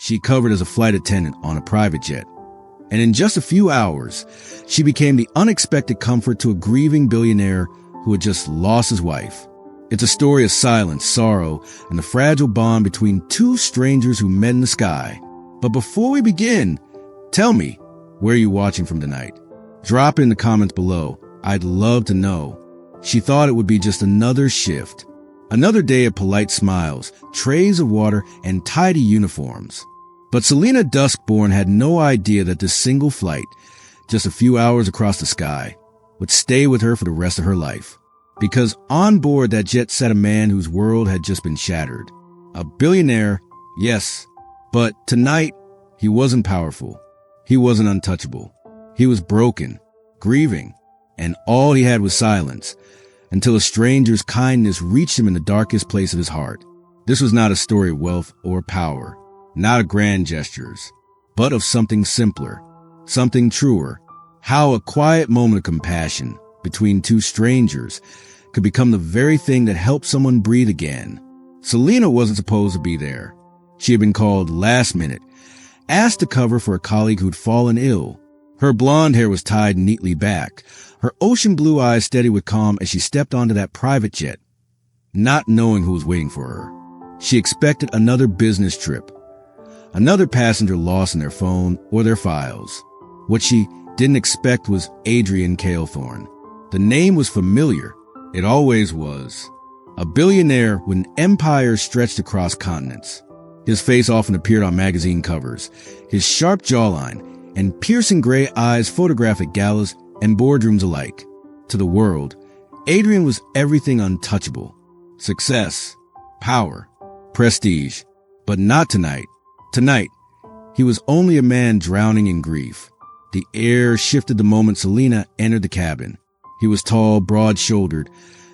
She covered as a flight attendant on a private jet. And in just a few hours, she became the unexpected comfort to a grieving billionaire who had just lost his wife. It's a story of silence, sorrow, and the fragile bond between two strangers who met in the sky. But before we begin, tell me, where are you watching from tonight? Drop it in the comments below. I'd love to know. She thought it would be just another shift. Another day of polite smiles, trays of water, and tidy uniforms. But Selena Duskborne had no idea that this single flight, just a few hours across the sky, would stay with her for the rest of her life. Because on board that jet sat a man whose world had just been shattered. A billionaire, yes, but tonight he wasn't powerful. He wasn't untouchable. He was broken, grieving, and all he had was silence, until a stranger's kindness reached him in the darkest place of his heart. This was not a story of wealth or power, not of grand gestures, but of something simpler, something truer. How a quiet moment of compassion between two strangers could become the very thing that helped someone breathe again. Selena wasn't supposed to be there. She had been called last minute, asked to cover for a colleague who'd fallen ill. Her blonde hair was tied neatly back, her ocean blue eyes steady with calm as she stepped onto that private jet, not knowing who was waiting for her. She expected another business trip, another passenger lost in their phone or their files. What she didn't expect was Adrian Kaelthorne. The name was familiar. It always was. A billionaire with an empire stretched across continents. His face often appeared on magazine covers. His sharp jawline and piercing gray eyes photographed at galas and boardrooms alike. To the world, Adrian was everything untouchable. Success, power, prestige. But not tonight. Tonight, he was only a man drowning in grief. The air shifted the moment Selena entered the cabin. He was tall, broad-shouldered,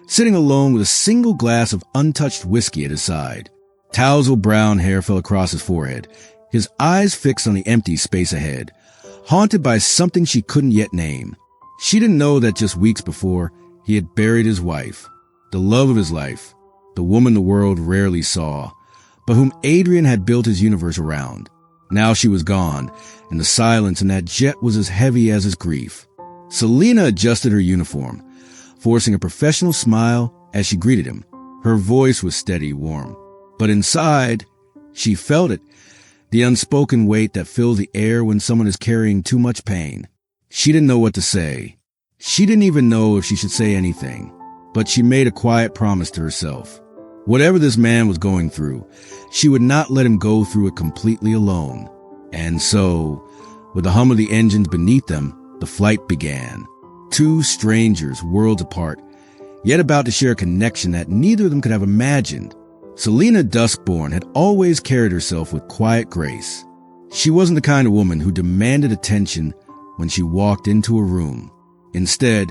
sitting alone with a single glass of untouched whiskey at his side. Tousled brown hair fell across his forehead, his eyes fixed on the empty space ahead, haunted by something she couldn't yet name. She didn't know that just weeks before, he had buried his wife, the love of his life, the woman the world rarely saw, but whom Adrian had built his universe around. Now she was gone, and the silence in that jet was as heavy as his grief. Selena adjusted her uniform, forcing a professional smile as she greeted him. Her voice was steady, warm. But inside, she felt it, the unspoken weight that fills the air when someone is carrying too much pain. She didn't know what to say. She didn't even know if she should say anything. But she made a quiet promise to herself. Whatever this man was going through, she would not let him go through it completely alone. And so, with the hum of the engines beneath them, the flight began. Two strangers, worlds apart, yet about to share a connection that neither of them could have imagined. Selena Duskborne had always carried herself with quiet grace. She wasn't the kind of woman who demanded attention when she walked into a room. Instead,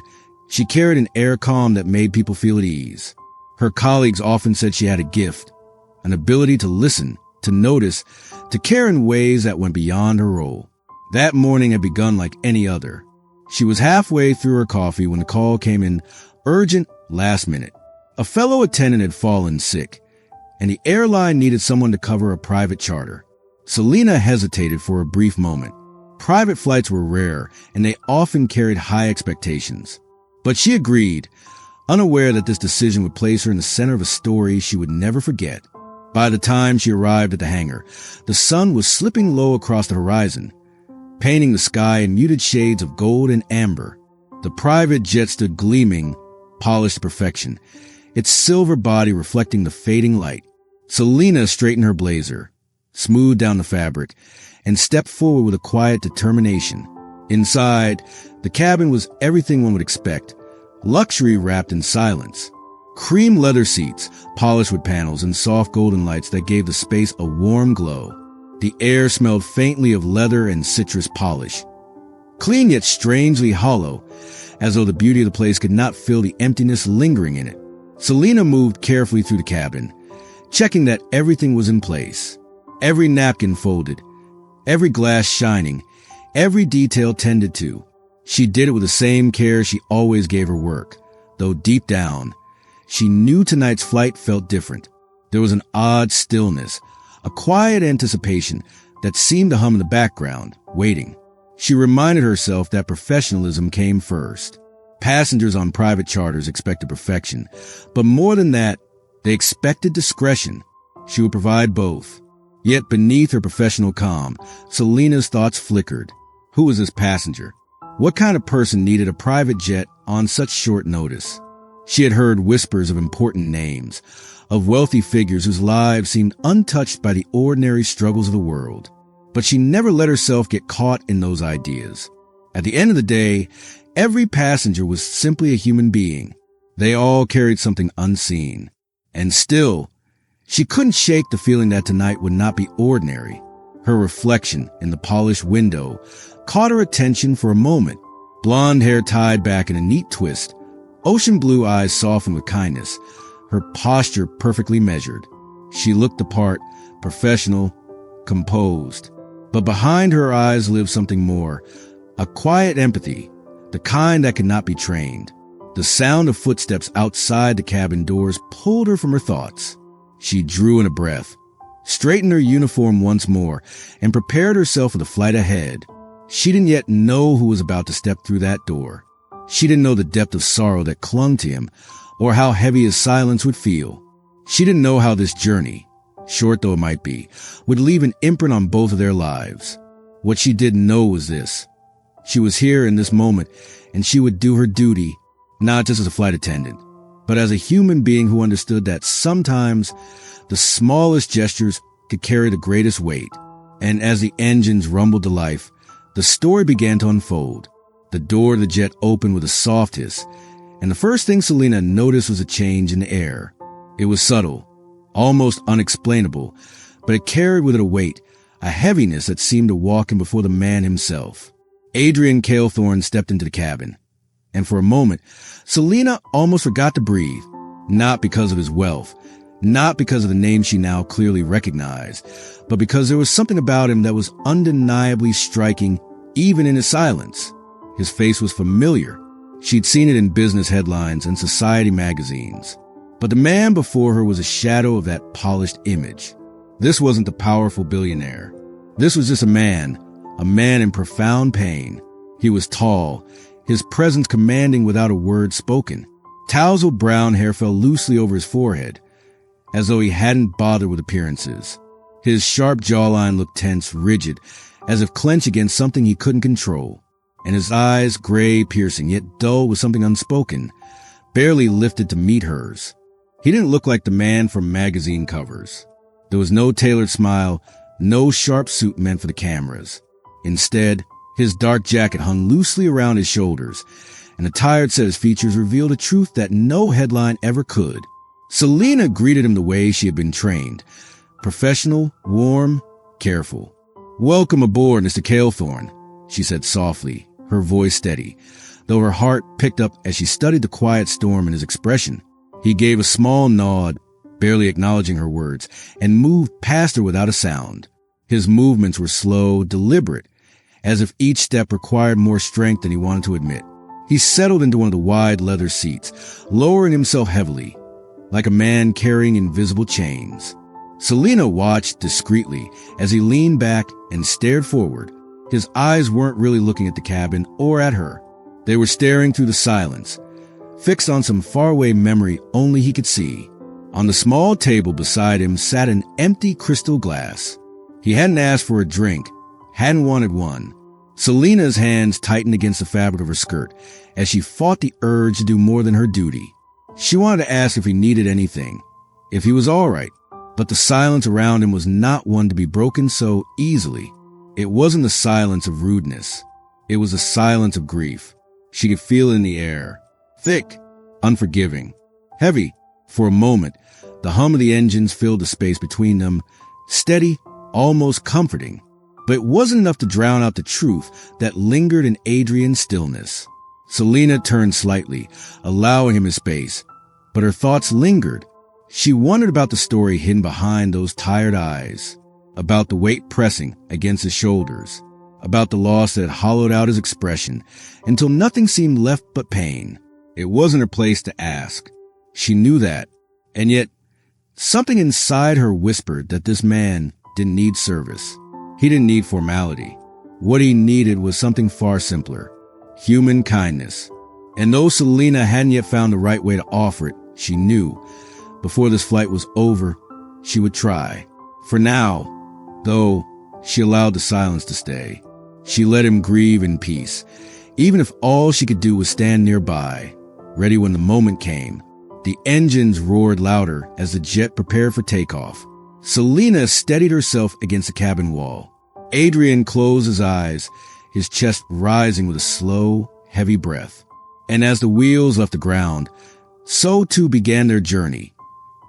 she carried an air calm that made people feel at ease. Her colleagues often said she had a gift, an ability to listen, to notice, to care in ways that went beyond her role. That morning had begun like any other. She was halfway through her coffee when the call came in, urgent, last minute. A fellow attendant had fallen sick, and the airline needed someone to cover a private charter. Selena hesitated for a brief moment. Private flights were rare, and they often carried high expectations. But she agreed, unaware that this decision would place her in the center of a story she would never forget. By the time she arrived at the hangar, the sun was slipping low across the horizon, painting the sky in muted shades of gold and amber. The private jet stood gleaming, polished to perfection, its silver body reflecting the fading light. Selena straightened her blazer, smoothed down the fabric, and stepped forward with a quiet determination. Inside, the cabin was everything one would expect, luxury wrapped in silence. Cream leather seats, polished wood panels, and soft golden lights that gave the space a warm glow. The air smelled faintly of leather and citrus polish. Clean yet strangely hollow, as though the beauty of the place could not fill the emptiness lingering in it. Selena moved carefully through the cabin, checking that everything was in place. Every napkin folded, every glass shining, every detail tended to. She did it with the same care she always gave her work, though deep down, she knew tonight's flight felt different. There was an odd stillness, a quiet anticipation, that seemed to hum in the background, waiting. She reminded herself that professionalism came first. Passengers on private charters expected perfection, but more than that, they expected discretion. She would provide both. Yet beneath her professional calm, Selena's thoughts flickered. Who was this passenger? What kind of person needed a private jet on such short notice? She had heard whispers of important names, of wealthy figures whose lives seemed untouched by the ordinary struggles of the world. But she never let herself get caught in those ideas. At the end of the day, every passenger was simply a human being. They all carried something unseen. And still, she couldn't shake the feeling that tonight would not be ordinary. Her reflection in the polished window caught her attention for a moment. Blonde hair tied back in a neat twist, ocean blue eyes softened with kindness, her posture perfectly measured. She looked the part, professional, composed. But behind her eyes lived something more, a quiet empathy, the kind that could not be trained. The sound of footsteps outside the cabin doors pulled her from her thoughts. She drew in a breath, straightened her uniform once more, and prepared herself for the flight ahead. She didn't yet know who was about to step through that door. She didn't know the depth of sorrow that clung to him, or how heavy his silence would feel. She didn't know how this journey, short though it might be, would leave an imprint on both of their lives. What she did know was this. She was here in this moment, and she would do her duty, not just as a flight attendant, but as a human being who understood that sometimes the smallest gestures could carry the greatest weight. And as the engines rumbled to life, the story began to unfold. The door of the jet opened with a soft hiss, and the first thing Selena noticed was a change in the air. It was subtle, almost unexplainable, but it carried with it a weight, a heaviness that seemed to walk in before the man himself. Adrian Kaelthorne stepped into the cabin, and for a moment, Selena almost forgot to breathe, not because of his wealth, not because of the name she now clearly recognized, but because there was something about him that was undeniably striking, even in his silence. His face was familiar. She'd seen it in business headlines and society magazines. But the man before her was a shadow of that polished image. This wasn't the powerful billionaire. This was just a man in profound pain. He was tall, his presence commanding without a word spoken. Tousled brown hair fell loosely over his forehead, as though he hadn't bothered with appearances. His sharp jawline looked tense, rigid, as if clenched against something he couldn't control. And his eyes, gray, piercing, yet dull with something unspoken, barely lifted to meet hers. He didn't look like the man from magazine covers. There was no tailored smile, no sharp suit meant for the cameras. Instead, his dark jacket hung loosely around his shoulders, and a tired set of his features revealed a truth that no headline ever could. Selena greeted him the way she had been trained. Professional, warm, careful. "Welcome aboard, Mr. Kaelthorne," she said softly, her voice steady, though her heart picked up as she studied the quiet storm in his expression. He gave a small nod, barely acknowledging her words, and moved past her without a sound. His movements were slow, deliberate, as if each step required more strength than he wanted to admit. He settled into one of the wide leather seats, lowering himself heavily, like a man carrying invisible chains. Selena watched discreetly as he leaned back and stared forward. His eyes weren't really looking at the cabin or at her. They were staring through the silence, fixed on some faraway memory only he could see. On the small table beside him sat an empty crystal glass. He hadn't asked for a drink, hadn't wanted one. Selena's hands tightened against the fabric of her skirt as she fought the urge to do more than her duty. She wanted to ask if he needed anything, if he was all right, but the silence around him was not one to be broken so easily. It wasn't the silence of rudeness. It was the silence of grief. She could feel it in the air. Thick, unforgiving, heavy. For a moment, the hum of the engines filled the space between them, steady, almost comforting. But it wasn't enough to drown out the truth that lingered in Adrian's stillness. Selena turned slightly, allowing him his space, but her thoughts lingered. She wondered about the story hidden behind those tired eyes, about the weight pressing against his shoulders, about the loss that had hollowed out his expression until nothing seemed left but pain. It wasn't her place to ask. She knew that, and yet something inside her whispered that this man didn't need service. He didn't need formality. What he needed was something far simpler: human kindness. And though Selena hadn't yet found the right way to offer it, she knew, before this flight was over, she would try. For now, though, she allowed the silence to stay. She let him grieve in peace, even if all she could do was stand nearby, ready when the moment came. The engines roared louder as the jet prepared for takeoff. Selena steadied herself against the cabin wall. Adrian closed his eyes, his chest rising with a slow, heavy breath. And as the wheels left the ground, so too began their journey,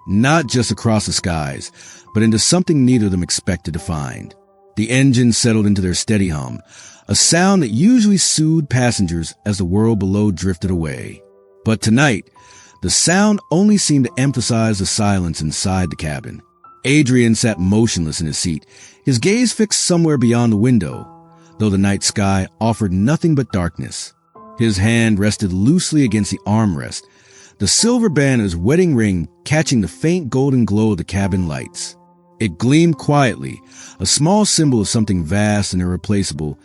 not just across the skies, but into something neither of them expected to find. The engines settled into their steady hum, a sound that usually soothed passengers as the world below drifted away. But tonight, the sound only seemed to emphasize the silence inside the cabin. Adrian sat motionless in his seat, his gaze fixed somewhere beyond the window, though the night sky offered nothing but darkness. His hand rested loosely against the armrest, the silver band of his wedding ring catching the faint golden glow of the cabin lights. It gleamed quietly, a small symbol of something vast and irreplaceable,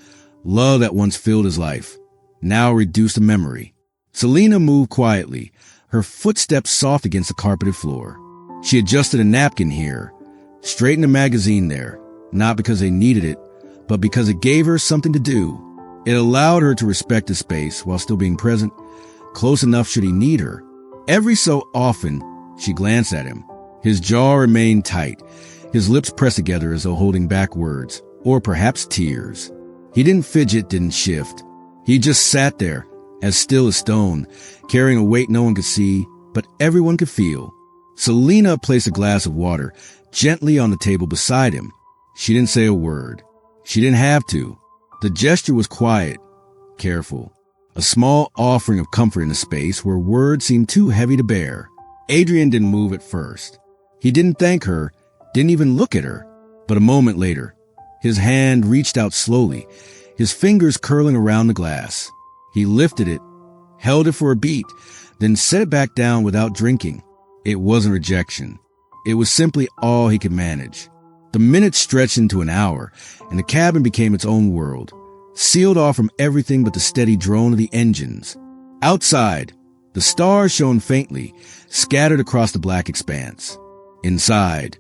love that once filled his life, now reduced to memory. Selena moved quietly, her footsteps soft against the carpeted floor. She adjusted a napkin here, straightened a magazine there, not because they needed it, but because it gave her something to do. It allowed her to respect his space while still being present, close enough should he need her. Every so often, she glanced at him. His jaw remained tight, his lips pressed together as though holding back words, or perhaps tears. He didn't fidget, didn't shift. He just sat there, as still as stone, carrying a weight no one could see, but everyone could feel. Selena placed a glass of water gently on the table beside him. She didn't say a word. She didn't have to. The gesture was quiet, careful, a small offering of comfort in a space where words seemed too heavy to bear. Adrian didn't move at first. He didn't thank her, didn't even look at her. But a moment later, his hand reached out slowly, his fingers curling around the glass. He lifted it, held it for a beat, then set it back down without drinking. It wasn't rejection. It was simply all he could manage. The minutes stretched into an hour, and the cabin became its own world, sealed off from everything but the steady drone of the engines. Outside, the stars shone faintly, scattered across the black expanse. Inside,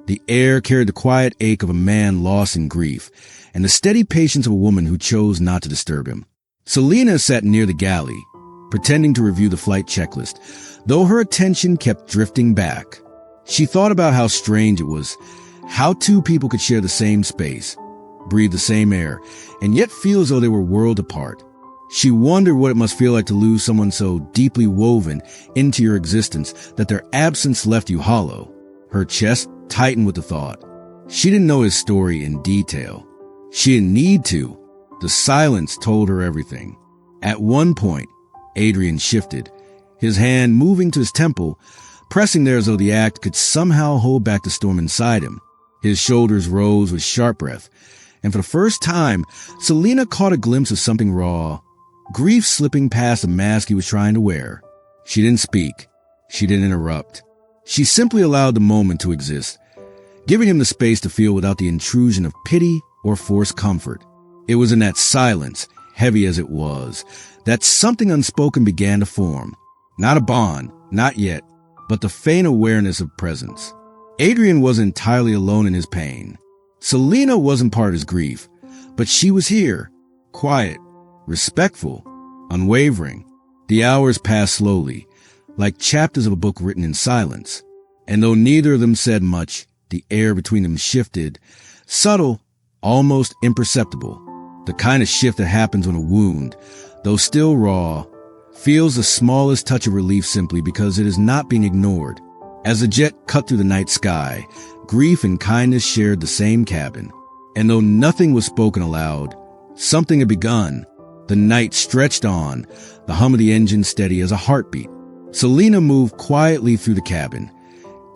the air carried the quiet ache of a man lost in grief, and the steady patience of a woman who chose not to disturb him. Selena sat near the galley, pretending to review the flight checklist, though her attention kept drifting back. She thought about how strange it was, how two people could share the same space, breathe the same air, and yet feel as though they were worlds apart. She wondered what it must feel like to lose someone so deeply woven into your existence that their absence left you hollow. Her chest tightened with the thought. She didn't know his story in detail. She didn't need to. The silence told her everything. At one point, Adrian shifted, his hand moving to his temple, pressing there as though the act could somehow hold back the storm inside him. His shoulders rose with sharp breath, and for the first time, Selena caught a glimpse of something raw, grief slipping past the mask he was trying to wear. She didn't speak. She didn't interrupt. She simply allowed the moment to exist, giving him the space to feel without the intrusion of pity or forced comfort. It was in that silence, heavy as it was, that something unspoken began to form. Not a bond, not yet, but the faint awareness of presence. Adrian wasn't entirely alone in his pain. Selena wasn't part of his grief, but she was here, quiet, respectful, unwavering. The hours passed slowly, like chapters of a book written in silence. And though neither of them said much, the air between them shifted, subtle, almost imperceptible. The kind of shift that happens when a wound, though still raw, feels the smallest touch of relief simply because it is not being ignored. As the jet cut through the night sky, grief and kindness shared the same cabin. And though nothing was spoken aloud, something had begun. The night stretched on, the hum of the engine steady as a heartbeat. Selena moved quietly through the cabin,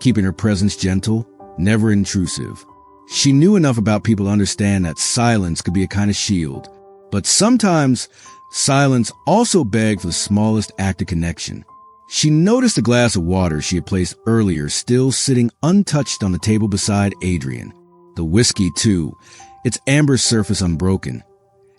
keeping her presence gentle, never intrusive. She knew enough about people to understand that silence could be a kind of shield, but sometimes silence also begged for the smallest act of connection. She noticed the glass of water she had placed earlier still sitting untouched on the table beside Adrian. The whiskey, too, its amber surface unbroken,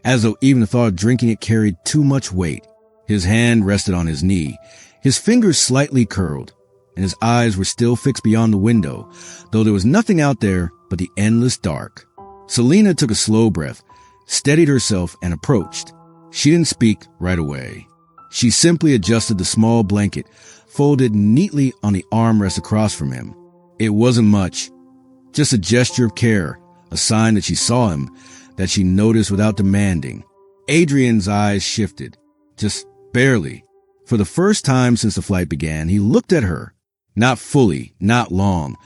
as though even the thought of drinking it carried too much weight. His hand rested on his knee, his fingers slightly curled, and his eyes were still fixed beyond the window, though there was nothing out there but the endless dark. Selena took a slow breath, steadied herself, and approached. She didn't speak right away. She simply adjusted the small blanket, folded neatly on the armrest across from him. It wasn't much, just a gesture of care, a sign that she saw him, that she noticed without demanding. Adrian's eyes shifted, just barely. For the first time since the flight began, he looked at her. Not fully, not long,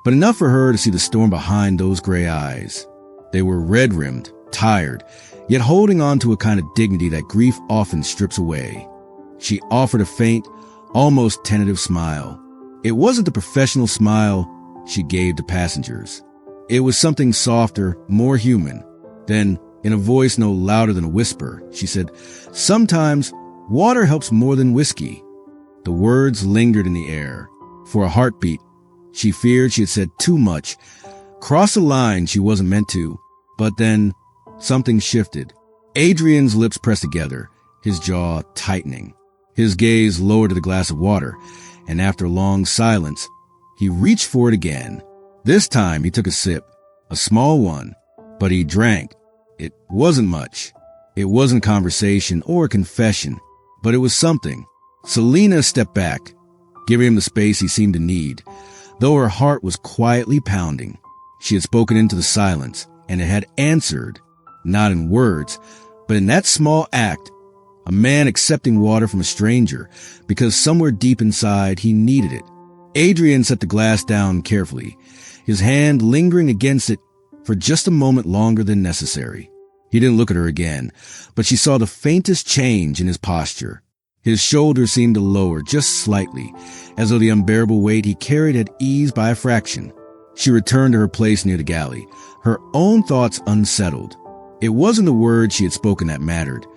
but enough for her to see the storm behind those gray eyes. They were red-rimmed, tired, yet holding on to a kind of dignity that grief often strips away. She offered a faint, almost tentative smile. It wasn't the professional smile she gave to passengers. It was something softer, more human. Then, in a voice no louder than a whisper, she said, "Sometimes water helps more than whiskey." The words lingered in the air. For a heartbeat, she feared she had said too much, crossed a line she wasn't meant to. But then, something shifted. Adrian's lips pressed together, his jaw tightening. His gaze lowered to the glass of water, and after a long silence, he reached for it again. This time he took a sip, a small one, but he drank. It wasn't much. It wasn't conversation or confession, but it was something. Selena stepped back, giving him the space he seemed to need, though her heart was quietly pounding. She had spoken into the silence, and it had answered, not in words, but in that small act, a man accepting water from a stranger because somewhere deep inside he needed it. Adrian set the glass down carefully, his hand lingering against it for just a moment longer than necessary. He didn't look at her again, but she saw the faintest change in his posture. His shoulders seemed to lower just slightly, as though the unbearable weight he carried had eased by a fraction. She returned to her place near the galley, her own thoughts unsettled. It wasn't the words she had spoken that mattered,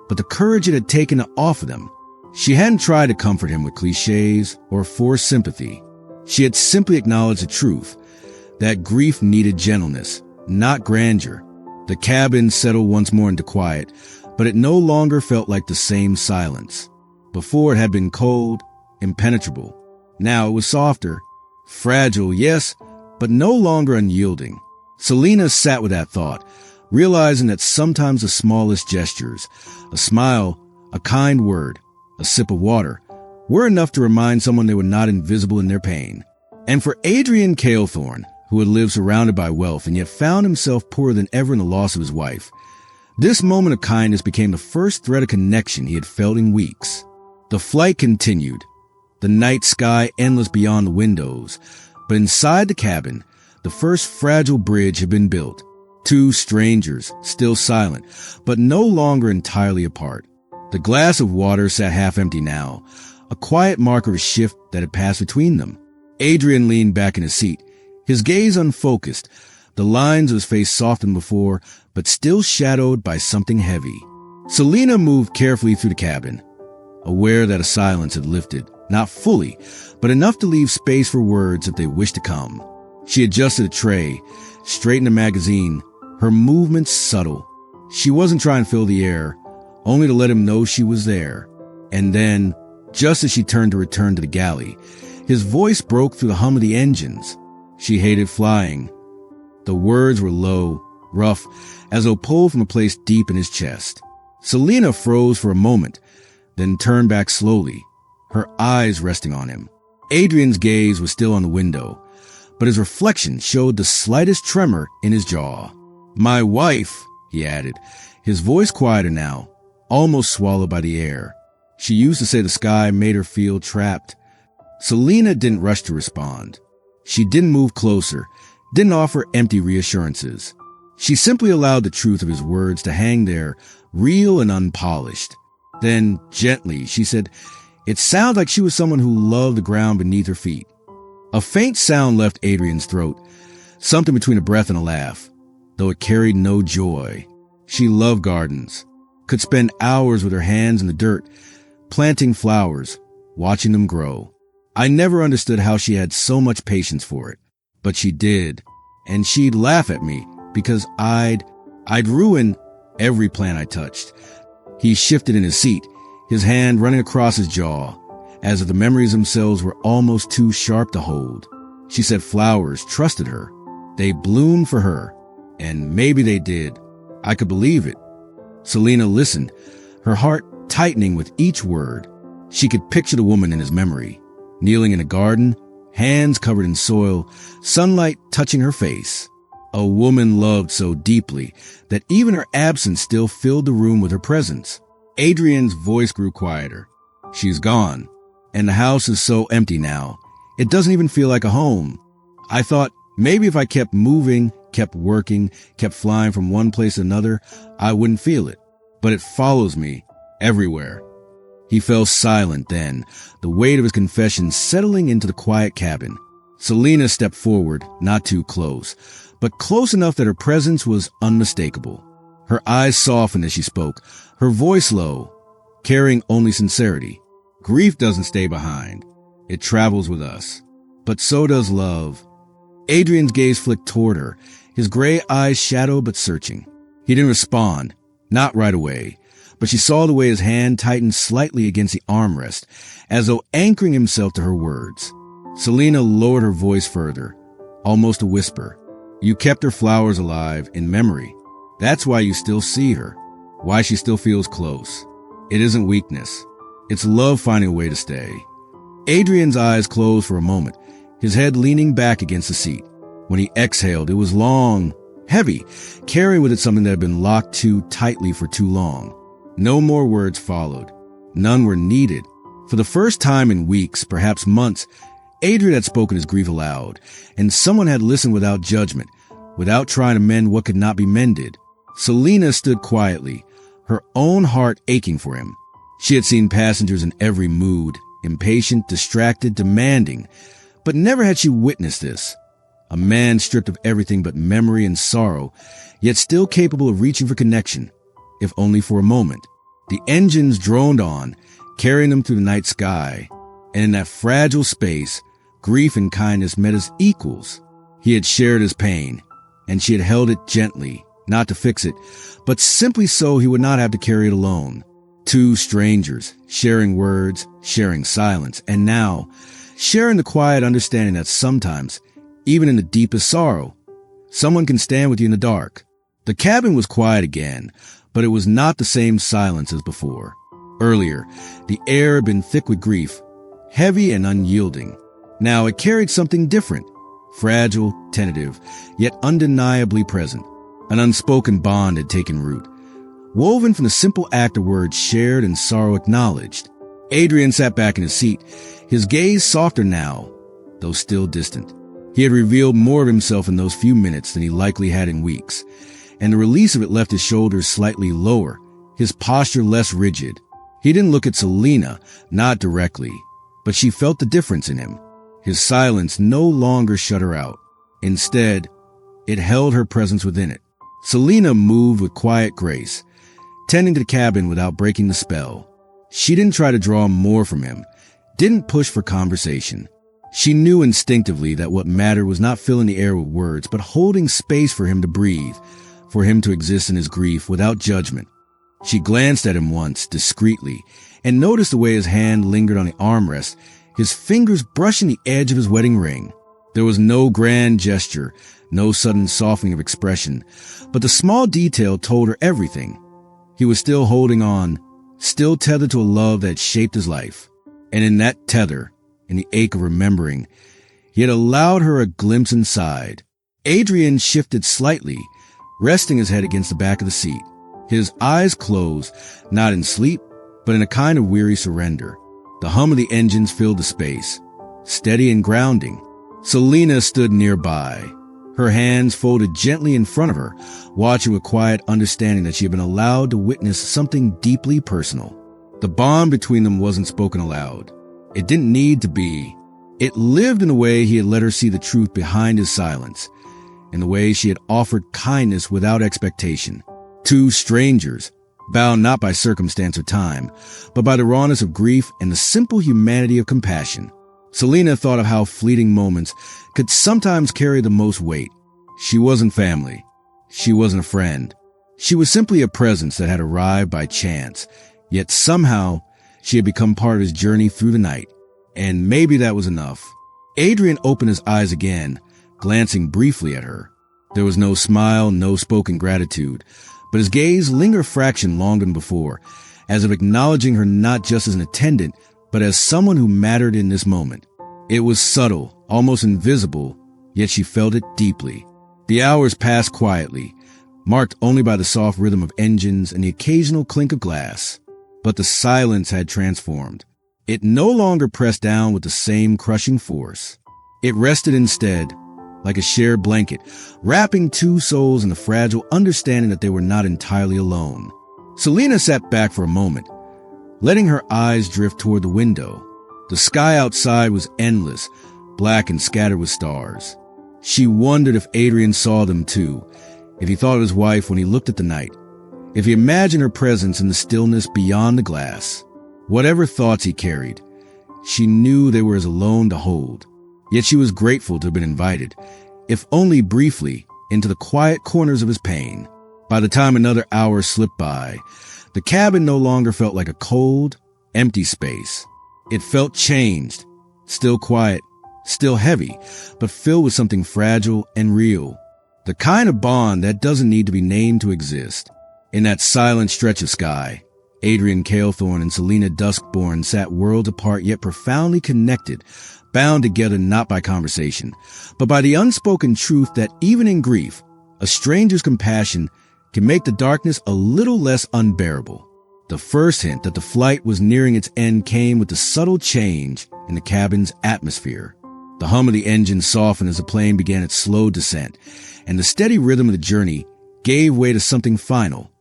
but the courage it had taken to offer them. She hadn't tried to comfort him with cliches or forced sympathy. She had simply acknowledged the truth, that grief needed gentleness, not grandeur. The cabin settled once more into quiet, but it no longer felt like the same silence. Before it had been cold, impenetrable. Now it was softer, fragile, yes, but no longer unyielding. Selena sat with that thought, realizing that sometimes the smallest gestures, a smile, a kind word, a sip of water, were enough to remind someone they were not invisible in their pain. And for Adrian Kaelthorne, who had lived surrounded by wealth and yet found himself poorer than ever in the loss of his wife, this moment of kindness became the first thread of connection he had felt in weeks. The flight continued, the night sky endless beyond the windows, but inside the cabin, the first fragile bridge had been built. Two strangers, still silent, but no longer entirely apart. The glass of water sat half empty now, a quiet mark of a shift that had passed between them. Adrian leaned back in his seat, his gaze unfocused, the lines of his face softened before, but still shadowed by something heavy. Selena moved carefully through the cabin, aware that a silence had lifted, not fully, but enough to leave space for words if they wished to come. She adjusted a tray, straightened a magazine, her movements subtle. She wasn't trying to fill the air, only to let him know she was there. And then, just as she turned to return to the galley, his voice broke through the hum of the engines. She hated flying. The words were low, rough, as though pulled from a place deep in his chest. Selena froze for a moment, then turned back slowly, her eyes resting on him. Adrian's gaze was still on the window, but his reflection showed the slightest tremor in his jaw. "My wife," he added, his voice quieter now, almost swallowed by the air. She used to say the sky made her feel trapped. Selena didn't rush to respond. She didn't move closer, didn't offer empty reassurances. She simply allowed the truth of his words to hang there, real and unpolished. Then, gently, she said, it sounded like she was someone who loved the ground beneath her feet. A faint sound left Adrian's throat, something between a breath and a laugh, though it carried no joy. She loved gardens, could spend hours with her hands in the dirt, planting flowers, watching them grow. I never understood how she had so much patience for it, but she did, and she'd laugh at me because I'd ruin every plan I touched. He shifted in his seat, his hand running across his jaw, as if the memories themselves were almost too sharp to hold. She said flowers trusted her. They bloomed for her. And maybe they did. I could believe it. Selena listened, her heart tightening with each word. She could picture the woman in his memory, kneeling in a garden, hands covered in soil, sunlight touching her face. A woman loved so deeply that even her absence still filled the room with her presence. Adrian's voice grew quieter. She's gone, and the house is so empty now. It doesn't even feel like a home. I thought maybe if I kept moving, kept working, kept flying from one place to another, I wouldn't feel it. But it follows me everywhere. He fell silent then, the weight of his confession settling into the quiet cabin. Selena stepped forward, not too close, but close enough that her presence was unmistakable. Her eyes softened as she spoke, her voice low, carrying only sincerity. Grief doesn't stay behind. It travels with us. But so does love. Adrian's gaze flicked toward her, his gray eyes shallow but searching. He didn't respond, not right away, but she saw the way his hand tightened slightly against the armrest, as though anchoring himself to her words. Selena lowered her voice further, almost a whisper. You kept her flowers alive in memory. That's why you still see her, why she still feels close. It isn't weakness. It's love finding a way to stay. Adrian's eyes closed for a moment, his head leaning back against the seat. When he exhaled, it was long, heavy, carrying with it something that had been locked too tightly for too long. No more words followed. None were needed. For the first time in weeks, perhaps months, Adrian had spoken his grief aloud, and someone had listened without judgment, without trying to mend what could not be mended. Selena stood quietly, her own heart aching for him. She had seen passengers in every mood, impatient, distracted, demanding, but never had she witnessed this. A man stripped of everything but memory and sorrow, yet still capable of reaching for connection, if only for a moment. The engines droned on, carrying them through the night sky, and in that fragile space, grief and kindness met as equals. He had shared his pain, and she had held it gently, not to fix it, but simply so he would not have to carry it alone. Two strangers, sharing words, sharing silence, and now, sharing the quiet understanding that sometimes, even in the deepest sorrow, someone can stand with you in the dark. The cabin was quiet again, but it was not the same silence as before. Earlier, the air had been thick with grief, heavy and unyielding. Now it carried something different, fragile, tentative, yet undeniably present. An unspoken bond had taken root, woven from the simple act of words shared and sorrow acknowledged. Adrian sat back in his seat, his gaze softer now, though still distant. He had revealed more of himself in those few minutes than he likely had in weeks, and the release of it left his shoulders slightly lower, his posture less rigid. He didn't look at Selena, not directly, but she felt the difference in him. His silence no longer shut her out. Instead, it held her presence within it. Selena moved with quiet grace, tending to the cabin without breaking the spell. She didn't try to draw more from him, didn't push for conversation. She knew instinctively that what mattered was not filling the air with words, but holding space for him to breathe, for him to exist in his grief without judgment. She glanced at him once, discreetly, and noticed the way his hand lingered on the armrest, his fingers brushing the edge of his wedding ring. There was no grand gesture, no sudden softening of expression, but the small detail told her everything. He was still holding on, still tethered to a love that had shaped his life. And in that tether, in the ache of remembering, he had allowed her a glimpse inside. Adrian shifted slightly, resting his head against the back of the seat. His eyes closed, not in sleep, but in a kind of weary surrender. The hum of the engines filled the space, steady and grounding. Selena stood nearby, her hands folded gently in front of her, watching with quiet understanding that she had been allowed to witness something deeply personal. The bond between them wasn't spoken aloud. It didn't need to be. It lived in the way he had let her see the truth behind his silence, in the way she had offered kindness without expectation. Two strangers, bound not by circumstance or time, but by the rawness of grief and the simple humanity of compassion. Selena thought of how fleeting moments could sometimes carry the most weight. She wasn't family, She wasn't a friend. She was simply a presence that had arrived by chance, yet somehow she had become part of his journey through the night. And maybe that was enough. Adrian opened his eyes again, glancing briefly at her. There was no smile, no spoken gratitude, but his gaze lingered a fraction longer than before, as if acknowledging her not just as an attendant, but as someone who mattered in this moment. It was subtle, almost invisible, yet she felt it deeply. The hours passed quietly, marked only by the soft rhythm of engines and the occasional clink of glass. But the silence had transformed. It no longer pressed down with the same crushing force. It rested instead, like a shared blanket, wrapping two souls in the fragile understanding that they were not entirely alone. Selena sat back for a moment, letting her eyes drift toward the window. The sky outside was endless, black and scattered with stars. She wondered if Adrian saw them too, if he thought of his wife when he looked at the night, if he imagined her presence in the stillness beyond the glass. Whatever thoughts he carried, she knew they were as alone to hold. Yet she was grateful to have been invited, if only briefly, into the quiet corners of his pain. By the time another hour slipped by, the cabin no longer felt like a cold, empty space. It felt changed, still quiet, still heavy, but filled with something fragile and real. The kind of bond that doesn't need to be named to exist. In that silent stretch of sky, Adrian Kaelthorne and Selena Duskborne sat worlds apart yet profoundly connected, bound together not by conversation, but by the unspoken truth that even in grief, a stranger's compassion can make the darkness a little less unbearable. The first hint that the flight was nearing its end came with the subtle change in the cabin's atmosphere. The hum of the engine softened as the plane began its slow descent, and the steady rhythm of the journey gave way to something final,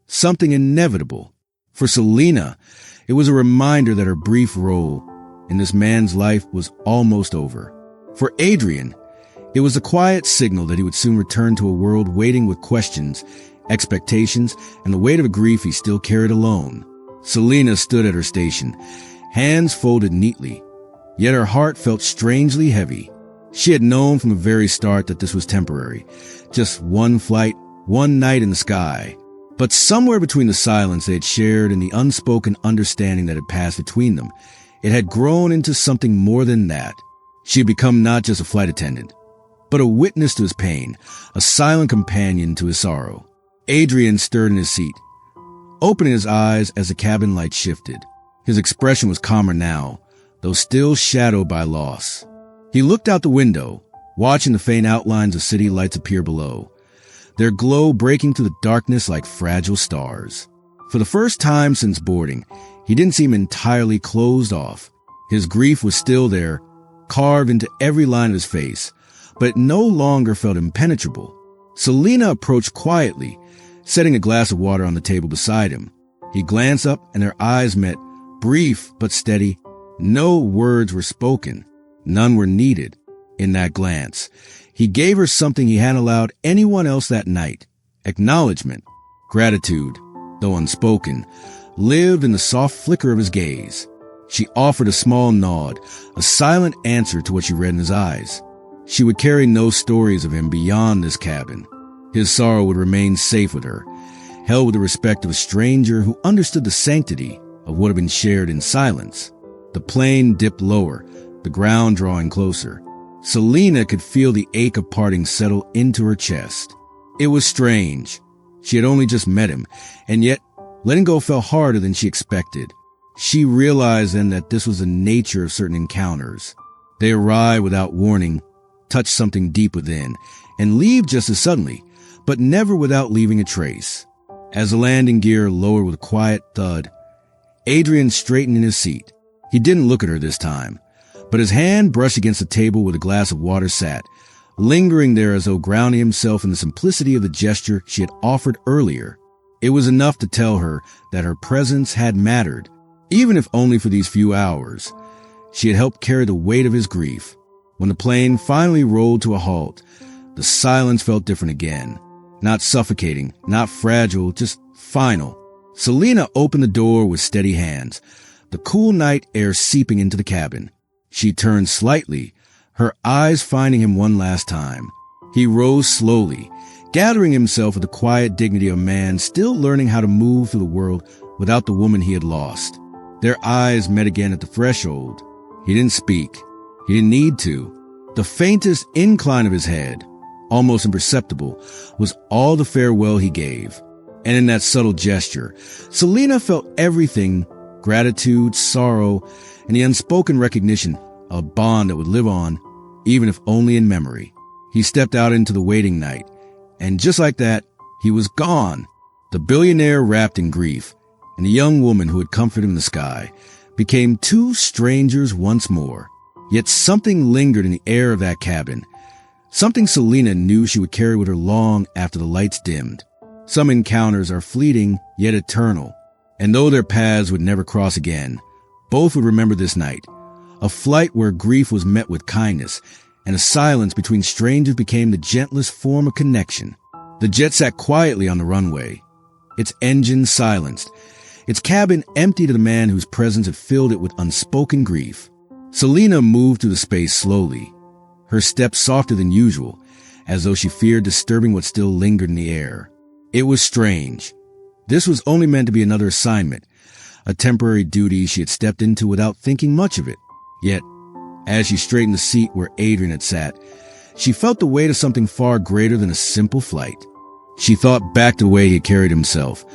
something inevitable. For Selena, it was a reminder that her brief role in this man's life was almost over. For Adrian, it was a quiet signal that he would soon return to a world waiting with questions, expectations, and the weight of a grief he still carried alone. Selena stood at her station, hands folded neatly, yet her heart felt strangely heavy. She had known from the very start that this was temporary, just one flight, one night in the sky. But somewhere between the silence they had shared and the unspoken understanding that had passed between them, it had grown into something more than that. She had become not just a flight attendant, but a witness to his pain, a silent companion to his sorrow. Adrian stirred in his seat, opening his eyes as the cabin light shifted. His expression was calmer now, though still shadowed by loss. He looked out the window, watching the faint outlines of city lights appear below, their glow breaking through the darkness like fragile stars. For the first time since boarding, he didn't seem entirely closed off. His grief was still there, carved into every line of his face, but it no longer felt impenetrable. Selena approached quietly, setting a glass of water on the table beside him. He glanced up and their eyes met, brief but steady. No words were spoken. None were needed. In that glance, he gave her something he hadn't allowed anyone else that night. Acknowledgement, gratitude, though unspoken, lived in the soft flicker of his gaze. She offered a small nod, a silent answer to what she read in his eyes. She would carry no stories of him beyond this cabin. His sorrow would remain safe with her, held with the respect of a stranger who understood the sanctity of what had been shared in silence. The plane dipped lower, the ground drawing closer. Selena could feel the ache of parting settle into her chest. It was strange. She had only just met him, and yet letting go felt harder than she expected. She realized then that this was the nature of certain encounters. They arrive without warning, touch something deep within, and leave just as suddenly, but never without leaving a trace. As the landing gear lowered with a quiet thud, Adrian straightened in his seat. He didn't look at her this time, but his hand brushed against the table where the glass of water sat, lingering there as though grounding himself in the simplicity of the gesture she had offered earlier. It was enough to tell her that her presence had mattered, even if only for these few hours. She had helped carry the weight of his grief. When the plane finally rolled to a halt, the silence felt different again. Not suffocating, not fragile, just final. Selena opened the door with steady hands, the cool night air seeping into the cabin. She turned slightly, her eyes finding him one last time. He rose slowly, gathering himself with the quiet dignity of a man still learning how to move through the world without the woman he had lost. Their eyes met again at the threshold. He didn't speak. He didn't need to. The faintest incline of his head, almost imperceptible, was all the farewell he gave. And in that subtle gesture, Selena felt everything: gratitude, sorrow, and the unspoken recognition of a bond that would live on, even if only in memory. He stepped out into the waiting night, and just like that, he was gone. The billionaire wrapped in grief, and the young woman who had comforted him in the sky became two strangers once more. Yet something lingered in the air of that cabin, something Selena knew she would carry with her long after the lights dimmed. Some encounters are fleeting yet eternal, and though their paths would never cross again, both would remember this night, a flight where grief was met with kindness, and a silence between strangers became the gentlest form of connection. The jet sat quietly on the runway, its engine silenced, its cabin empty to the man whose presence had filled it with unspoken grief. Selena moved through the space slowly, her steps softer than usual, as though she feared disturbing what still lingered in the air. It was strange. This was only meant to be another assignment, a temporary duty she had stepped into without thinking much of it. Yet, as she straightened the seat where Adrian had sat, she felt the weight of something far greater than a simple flight. She thought back to the way he had carried himself,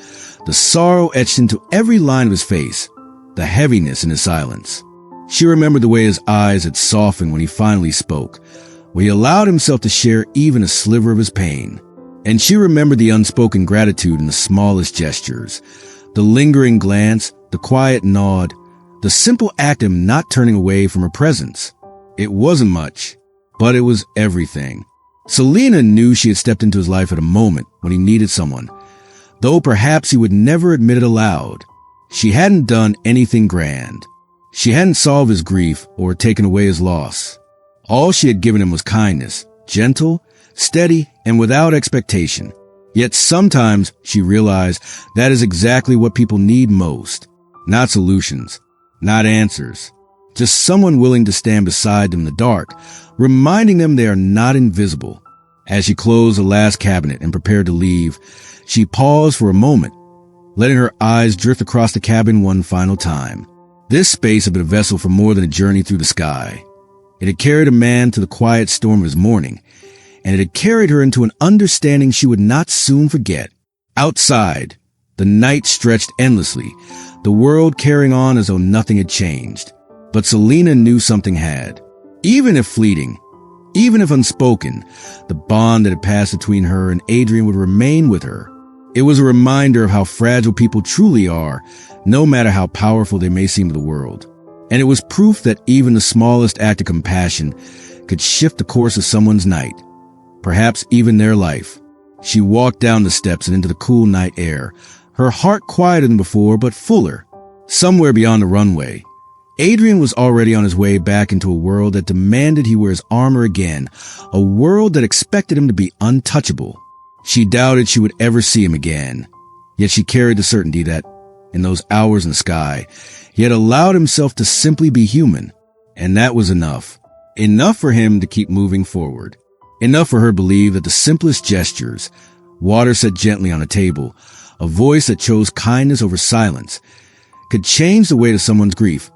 the sorrow etched into every line of his face, the heaviness in his silence. She remembered the way his eyes had softened when he finally spoke, when he allowed himself to share even a sliver of his pain. And she remembered the unspoken gratitude in the smallest gestures, the lingering glance, the quiet nod, the simple act of him not turning away from her presence. It wasn't much, but it was everything. Selena knew she had stepped into his life at a moment when he needed someone, though perhaps he would never admit it aloud. She hadn't done anything grand. She hadn't solved his grief or taken away his loss. All she had given him was kindness, gentle, steady, and without expectation. Yet sometimes she realized that is exactly what people need most. Not solutions, not answers, just someone willing to stand beside them in the dark, reminding them they are not invisible. As she closed the last cabinet and prepared to leave, she paused for a moment, letting her eyes drift across the cabin one final time. This space had been a vessel for more than a journey through the sky. It had carried a man to the quiet storm of his morning, and it had carried her into an understanding she would not soon forget. Outside, the night stretched endlessly, the world carrying on as though nothing had changed. But Selena knew something had. Even if fleeting, even if unspoken, the bond that had passed between her and Adrian would remain with her. It was a reminder of how fragile people truly are, no matter how powerful they may seem to the world. And it was proof that even the smallest act of compassion could shift the course of someone's night, perhaps even their life. She walked down the steps and into the cool night air, her heart quieter than before, but fuller. Somewhere beyond the runway, Adrian was already on his way back into a world that demanded he wear his armor again, a world that expected him to be untouchable. She doubted she would ever see him again, yet she carried the certainty that, in those hours in the sky, he had allowed himself to simply be human, and that was enough. Enough for him to keep moving forward. Enough for her to believe that the simplest gestures, water set gently on a table, a voice that chose kindness over silence, could change the weight of someone's grief,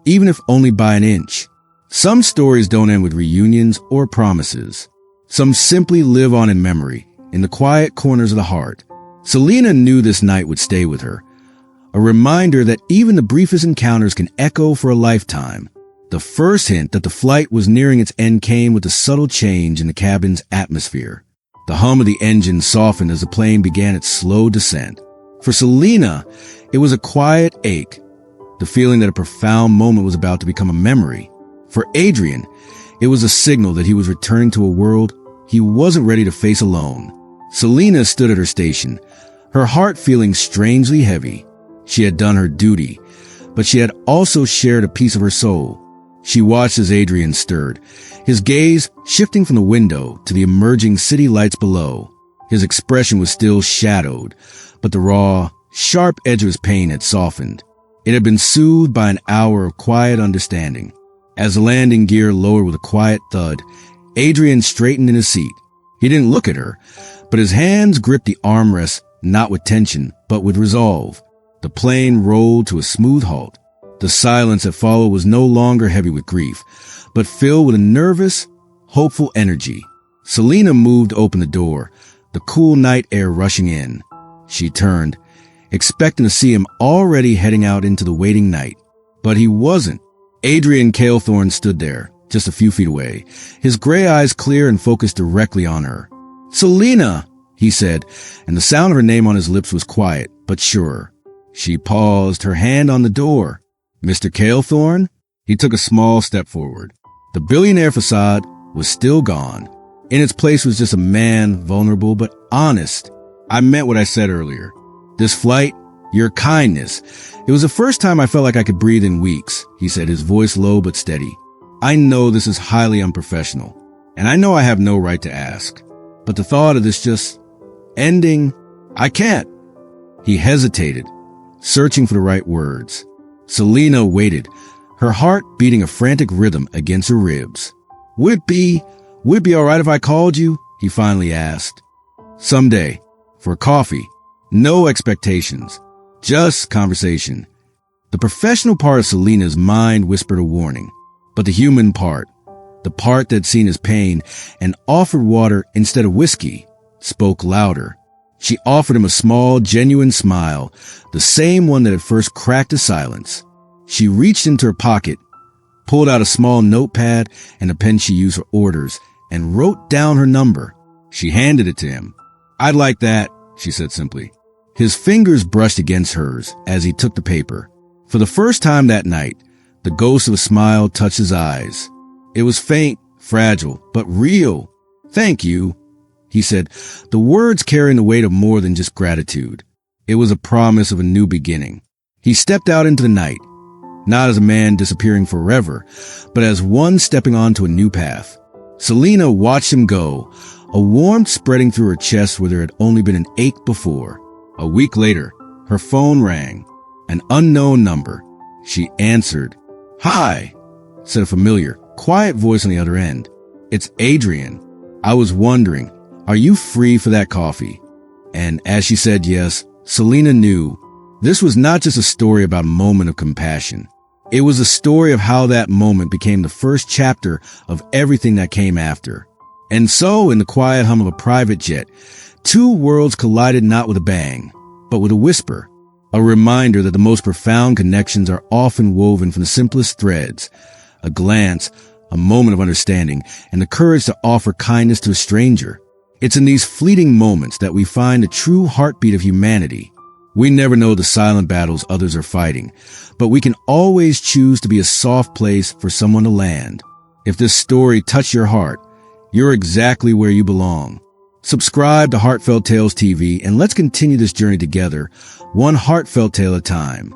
even if only by an inch. Some stories don't end with reunions or promises. Some simply live on in memory, in the quiet corners of the heart. Selena knew this night would stay with her, a reminder that even the briefest encounters can echo for a lifetime. The first hint that the flight was nearing its end came with a subtle change in the cabin's atmosphere. The hum of the engine softened as the plane began its slow descent. For Selena, it was a quiet ache, the feeling that a profound moment was about to become a memory. For Adrian, it was a signal that he was returning to a world he wasn't ready to face alone. Selena stood at her station, her heart feeling strangely heavy. She had done her duty, but she had also shared a piece of her soul. She watched as Adrian stirred, his gaze shifting from the window to the emerging city lights below. His expression was still shadowed, but the raw, sharp edge of his pain had softened. It had been soothed by an hour of quiet understanding. As the landing gear lowered with a quiet thud, Adrian straightened in his seat. He didn't look at her, But his hands gripped the armrest not with tension, but with resolve. The plane rolled to a smooth halt. The silence that followed was no longer heavy with grief, but filled with a nervous, hopeful energy. Selena moved open the door, the cool night air rushing in. She turned, expecting to see him already heading out into the waiting night. But he wasn't. Adrian Kaelthorne stood there, just a few feet away, his gray eyes clear and focused directly on her. "Selena," he said, and the sound of her name on his lips was quiet, but sure. She paused, her hand on the door. "Mr. Kaelthorne?" He took a small step forward. The billionaire facade was still gone. In its place was just a man, vulnerable but honest. "I meant what I said earlier. This flight, your kindness. It was the first time I felt like I could breathe in weeks," he said, his voice low but steady. "I know this is highly unprofessional, and I know I have no right to ask. But the thought of this just ending, I can't." He hesitated, searching for the right words. Selena waited, her heart beating a frantic rhythm against her ribs. Would it be all right if I called you?" he finally asked. "Someday. For coffee. No expectations. Just conversation." The professional part of Selena's mind whispered a warning, but the human part, the part that had seen his pain and offered water instead of whiskey, spoke louder. She offered him a small, genuine smile, the same one that had first cracked his silence. She reached into her pocket, pulled out a small notepad and a pen she used for orders, and wrote down her number. She handed it to him. "I'd like that," she said simply. His fingers brushed against hers as he took the paper. For the first time that night, the ghost of a smile touched his eyes. It was faint, fragile, but real. "Thank you," he said, the words carrying the weight of more than just gratitude. It was a promise of a new beginning. He stepped out into the night, not as a man disappearing forever, but as one stepping onto a new path. Selena watched him go, a warmth spreading through her chest where there had only been an ache before. A week later, her phone rang. An unknown number. She answered. "Hi," said a familiar, quiet voice on the other end. "It's Adrian. I was wondering, are you free for that coffee?" And as she said yes, Selena knew this was not just a story about a moment of compassion. It was a story of how that moment became the first chapter of everything that came after. And so, in the quiet hum of a private jet, two worlds collided not with a bang, but with a whisper. A reminder that the most profound connections are often woven from the simplest threads. A glance, a moment of understanding, and the courage to offer kindness to a stranger. It's in these fleeting moments that we find the true heartbeat of humanity. We never know the silent battles others are fighting, but we can always choose to be a soft place for someone to land. If this story touched your heart, you're exactly where you belong. Subscribe to Heartfelt Tales TV and let's continue this journey together, one heartfelt tale at a time.